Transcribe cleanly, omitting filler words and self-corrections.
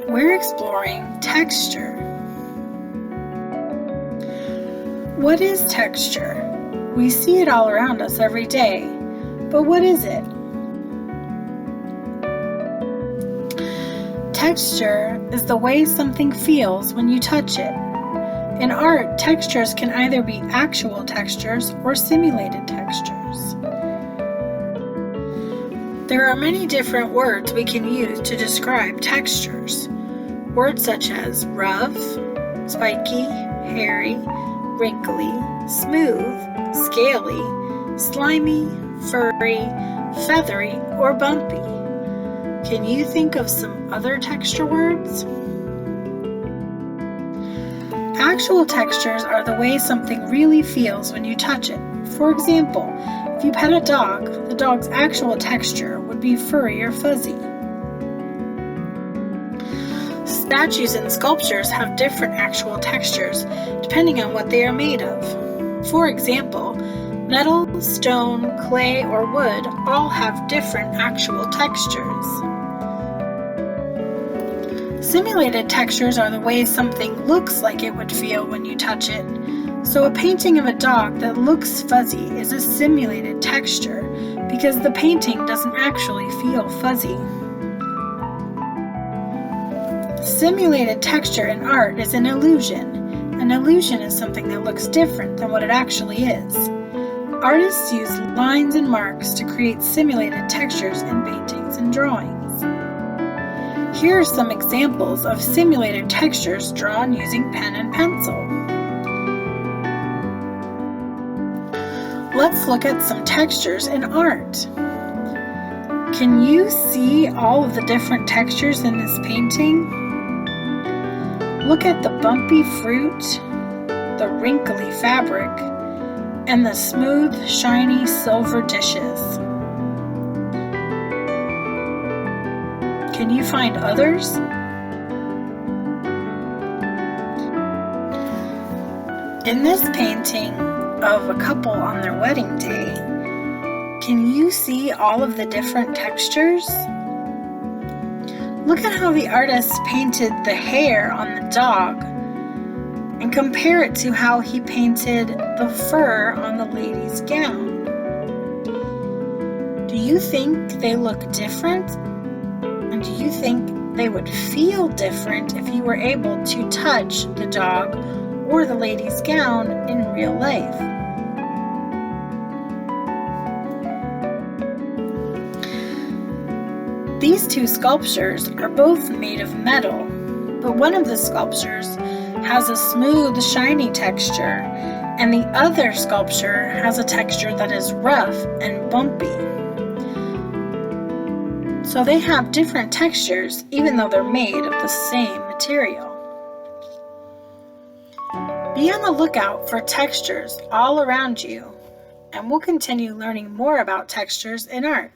We're exploring texture. What is texture? We see it all around us every day, but what is it? Texture is the way something feels when you touch it. In art, textures can either be actual textures or simulated textures. There are many different words we can use to describe textures. Words such as rough, spiky, hairy, wrinkly, smooth, scaly, slimy, furry, feathery, or bumpy. Can you think of some other texture words? Actual textures are the way something really feels when you touch it. For example, if you pet a dog, the dog's actual texture would be furry or fuzzy. Statues and sculptures have different actual textures depending on what they are made of. For example, metal, stone, clay, or wood all have different actual textures. Simulated textures are the way something looks like it would feel when you touch it. So a painting of a dog that looks fuzzy is a simulated texture because the painting doesn't actually feel fuzzy. Simulated texture in art is an illusion. An illusion is something that looks different than what it actually is. Artists use lines and marks to create simulated textures in paintings and drawings. Here are some examples of simulated textures drawn using pen and pencil. Let's look at some textures in art. Can you see all of the different textures in this painting? Look at the bumpy fruit, the wrinkly fabric, and the smooth, shiny silver dishes. Can you find others? In this painting of a couple on their wedding day, can you see all of the different textures? Look at how the artist painted the hair on the dog and compare it to how he painted the fur on the lady's gown. Do you think they look different? And do you think they would feel different if you were able to touch the dog or the lady's gown in real life? These two sculptures are both made of metal, but one of the sculptures has a smooth, shiny texture, and the other sculpture has a texture that is rough and bumpy. So they have different textures even though they're made of the same material. Be on the lookout for textures all around you, and we'll continue learning more about textures in art.